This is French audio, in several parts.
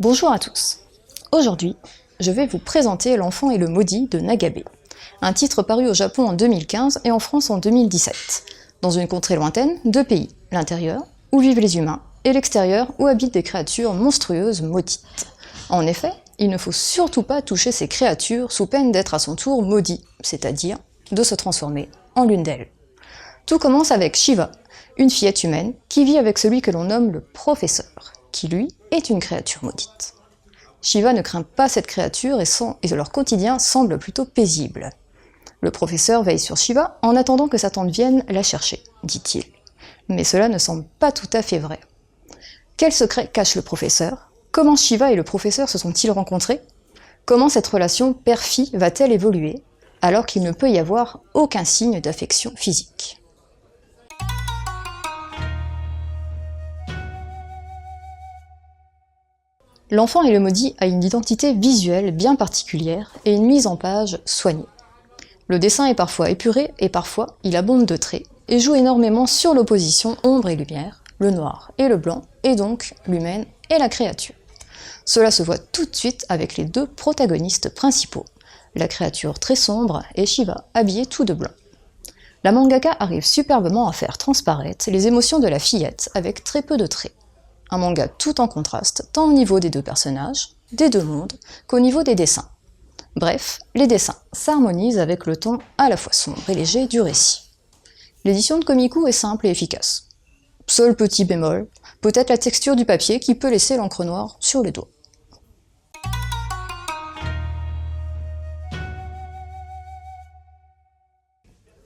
Bonjour à tous. Aujourd'hui, je vais vous présenter L'Enfant et le Maudit de Nagabe, un titre paru au Japon en 2015 et en France en 2017. Dans une contrée lointaine, deux pays, l'intérieur, où vivent les humains, et l'extérieur, où habitent des créatures monstrueuses maudites. En effet, il ne faut surtout pas toucher ces créatures sous peine d'être à son tour maudit, c'est-à-dire de se transformer en l'une d'elles. Tout commence avec Shiva, une fillette humaine qui vit avec celui que l'on nomme le professeur, qui lui est une créature maudite. Shiva ne craint pas cette créature et leur quotidien semble plutôt paisible. Le professeur veille sur Shiva en attendant que sa tante vienne la chercher, dit-il. Mais cela ne semble pas tout à fait vrai. Quel secret cache le professeur? Comment Shiva et le professeur se sont-ils rencontrés? Comment cette relation père-fille va-t-elle évoluer, alors qu'il ne peut y avoir aucun signe d'affection physique? L'Enfant et le Maudit a une identité visuelle bien particulière et une mise en page soignée. Le dessin est parfois épuré et parfois il abonde de traits et joue énormément sur l'opposition ombre et lumière, le noir et le blanc, et donc l'humaine et la créature. Cela se voit tout de suite avec les deux protagonistes principaux, la créature très sombre et Shiva habillé tout de blanc. La mangaka arrive superbement à faire transparaître les émotions de la fillette avec très peu de traits. Un manga tout en contraste, tant au niveau des deux personnages, des deux mondes, qu'au niveau des dessins. Bref, les dessins s'harmonisent avec le ton à la fois sombre et léger du récit. L'édition de Komiku est simple et efficace. Seul petit bémol, peut-être la texture du papier qui peut laisser l'encre noire sur les doigts.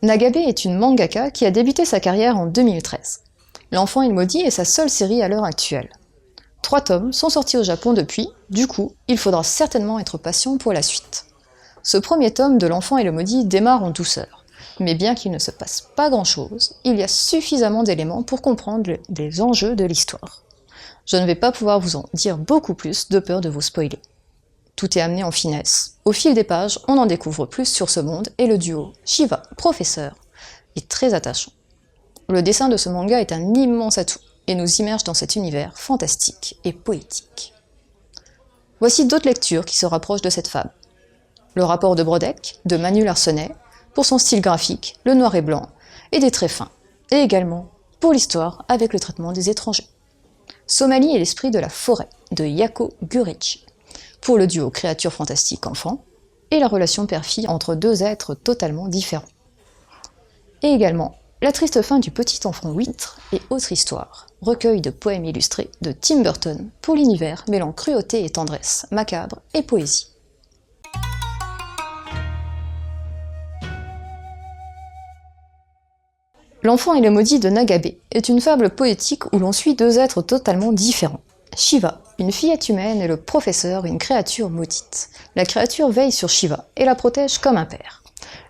Nagabe est une mangaka qui a débuté sa carrière en 2013. L'Enfant et le Maudit est sa seule série à l'heure actuelle. 3 tomes sont sortis au Japon depuis, du coup, il faudra certainement être patient pour la suite. Ce premier tome de L'Enfant et le Maudit démarre en douceur, mais bien qu'il ne se passe pas grand-chose, il y a suffisamment d'éléments pour comprendre les enjeux de l'histoire. Je ne vais pas pouvoir vous en dire beaucoup plus de peur de vous spoiler. Tout est amené en finesse. Au fil des pages, on en découvre plus sur ce monde et le duo Shiva-Professeur est très attachant. Le dessin de ce manga est un immense atout et nous immerge dans cet univers fantastique et poétique. Voici d'autres lectures qui se rapprochent de cette fable. Le rapport de Brodeck, de Manu Larsenet, pour son style graphique, le noir et blanc, et des traits fins, et également pour l'histoire avec le traitement des étrangers. Somalie et l'esprit de la forêt, de Yako Gureci, pour le duo créature fantastique enfant, et la relation père-fille entre deux êtres totalement différents. Et également La triste fin du petit enfant huître et autre histoire, recueil de poèmes illustrés de Tim Burton pour l'univers mêlant cruauté et tendresse, macabre et poésie. L'Enfant et le Maudit de Nagabe est une fable poétique où l'on suit deux êtres totalement différents. Shiva, une fillette humaine, et le professeur, une créature maudite. La créature veille sur Shiva et la protège comme un père.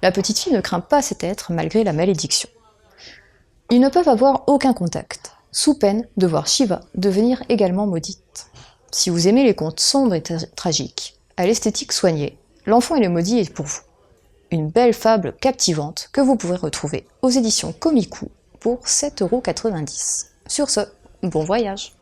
La petite fille ne craint pas cet être malgré la malédiction. Ils ne peuvent avoir aucun contact, sous peine de voir Shiva devenir également maudite. Si vous aimez les contes sombres et tragiques, à l'esthétique soignée, L'Enfant et le Maudit est pour vous. Une belle fable captivante que vous pourrez retrouver aux éditions Komiku pour 7,90 €. Sur ce, bon voyage!